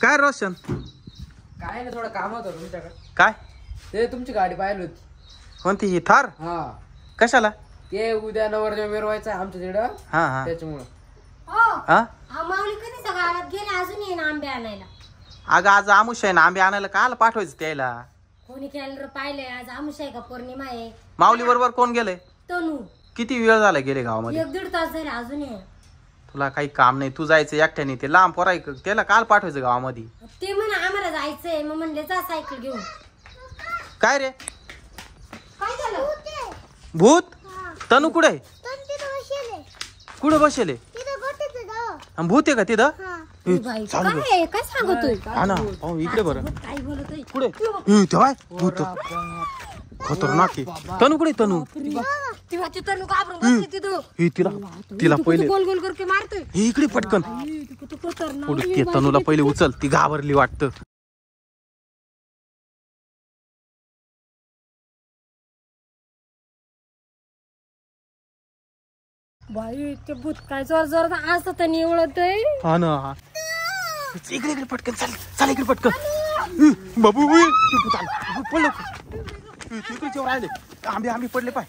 काय रोशन? काय ना थोडं काम होतं तुमच्याकडे. काय? ते तुमची गाडी पाहिली होती. कोणती ही थार? हा. कशाला? ते उद्या नवरदेव मिरवायचं आहे आमच्या तिकडं. हा हा त्याच्यामुळं. हा माऊली कधी गावात गेले अजून येईन आंबे आणायला. अगं आज आमुष आहे ना, आंबे आणायला काल पाठवायचं त्याला. कोणी कॅलेंडर पाहिले? आज आमुष आहे का पौर्णिमा आहे? माऊली बरोबर कोण गेलंय? तनू. किती वेळ झाला गेले गावामध्ये? 1-1.5 तास झाले अजून ये. तुला काही काम नाही, तू जायचं एकट्याने, ते लांब पोराय त्याला काल पाठवायचं गावामध्ये. ते म्हणा आम्हाला जायचंय, मग म्हणले जा सायकल घेऊन. काय रे काय झालं? भूत? तनू कुठे? कुठे बसेल? भूत आहे का तिथं? ए बाई, काय काय सांगतोय? हा ना, हो इकडे बरं. काय बोलतोय? कुठे? तेव्हा भूत खतरनाक आहे. तनू कुठे? तनू तेव्हा ती तनू घाबरून बसली तिथं. तिला पहिले गोल गोल करके मारतोय. हे इकडे पटकन पुढे ते तनूला पहिले उचल, ती घाबरली वाटतं. बाई ते भूत काय जोर जोर असं तर निवळतय. हा ना, इकडे इकडे पटकन चाल, चाल इकडे पटकन. बाबू पडलं इकडे जेव्हा राहिले आंबे, आंबे पडले पाय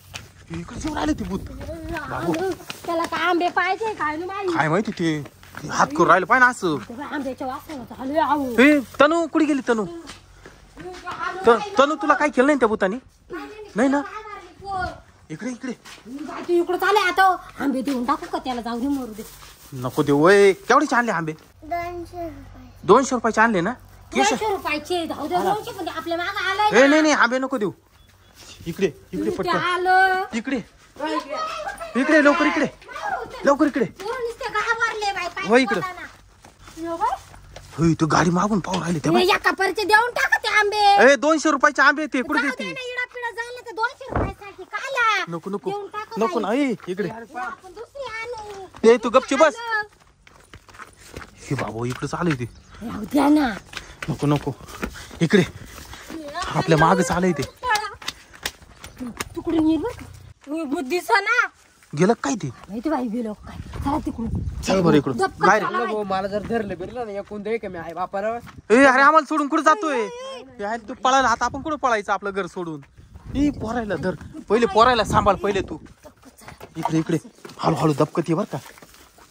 इकडे जेव्हा राहिले ते भूत. बाबू त्याला काय आंबे पाहिजे काय नाही बाई. काय माहिती ते हात करून राहिले पाय ना असं. आंब्याच्या वासाला चालू आहे आहो. हे तनू कुठे गेली? तनू तनू तुला काय केलं नाही त्या भूतानी? नाही ना, इकडे इकडे तू इकडे चाले आता. आंबे देऊन टाकू का त्याला? जाऊ दे मरू दे. नको देऊ. वय केवढेचे आणले आंबे? 200 रुपयाचे आणले ना? 200 रुपयाचे. जाऊ दे 200 पण आपल्या मागे आलाय. ए नाही नाही, आंबे नको देऊ. इकडे इकडे पटकन आलं इकडे इकडे लवकर इकडे लवकर इकडे. हो इकडे. तू गाडी मागून पाहू राहिले ते. एका परिचय देऊन टाका ते आंबे. 200 रुपयाचे आंबे ते कुठे देते? इडा पिडा झालं तर 200 रुपयासाठी काला. नको नको देऊन टाका नको ना. इकडे आपण दुसरी आणू. तू गपची बस. हे बाबू इकडे चालू ते. राहू द्या ना. नको नको इकडे आपल्या माग चालू ते. तिकडून येईल बरं. बुद्धी ना गेलं काय ते? माहिती बाई गेलो काय. चला तिकडून. चल बरं इकडून. काय रे? भाऊ, मला जर धरलं बिरलं ना एकूण दे का मी आहे बापारा. अरे आम्हाला सोडून कुठे जातोय? तू पळायला आता आपण कुठे पळायचं आपलं घर सोडून? पोरायला धर पहिले, पोरायला सांभाळ पहिले तू. इकडे इकडे हळूहळू दबकत ये बर का.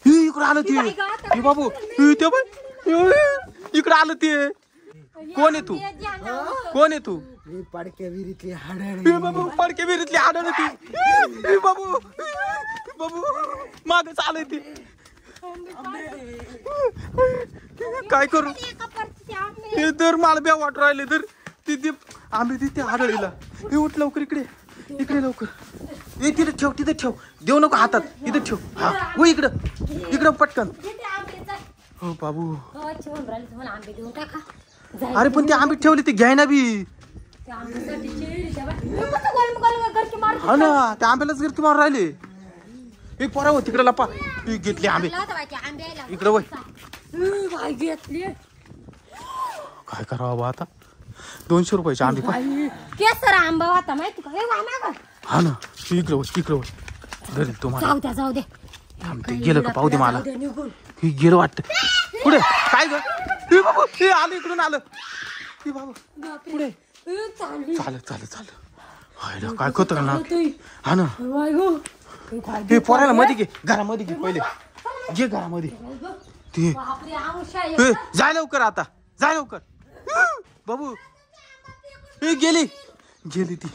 इकडे आलं ते बाबू. ते बघ इकडे आलं ते. कोण आहे तू? कोण आहे तू? पाडक्या विहिरीतली हाड. बाबू पडके विहिरीतली आढळ ती. बाबू बाबू माग चालय ती. काय करू? हे दर मला ब्या वाट राहिले तर तिथे आंबे तिथे आढळीला. हे उठ लवकर इकडे इकडे लवकर. तिथे ठेव, तिथे ठेव. देऊ नको हातात, इथे ठेव. हा हो इकडं इकडं पटकन. हो बाबू. आंबे देऊन टाका. अरे पण ते आंबे ठेवले ते घ्याय ना बी. हा ना, त्या आंब्यालाच गिरकी मारून राहिले. एक पोरा हो तिकडे लपा. घेतले आंबे इकडे वय. काय करावं आता? 200 रुपयाचे आंबे. केसर आंबा होता माहिती का? हा ना, इकडे वय इकडे वय. धरेल तुम्हाला. जाऊ दे. ते गेलं का पाहू दे मला. हे गेलं वाटत. पुढे काय ग? हे बाबू हे आलं इकडून आलं. हे बाबू पुढे चालत चालत चालत. काय करतो का ना? हा ना, हे पोरायला मध्ये घे, घरामध्ये घे पहिले. घे घरामध्ये. ते जाय लवकर आता, जाय लवकर. बाबू हे गेली ती.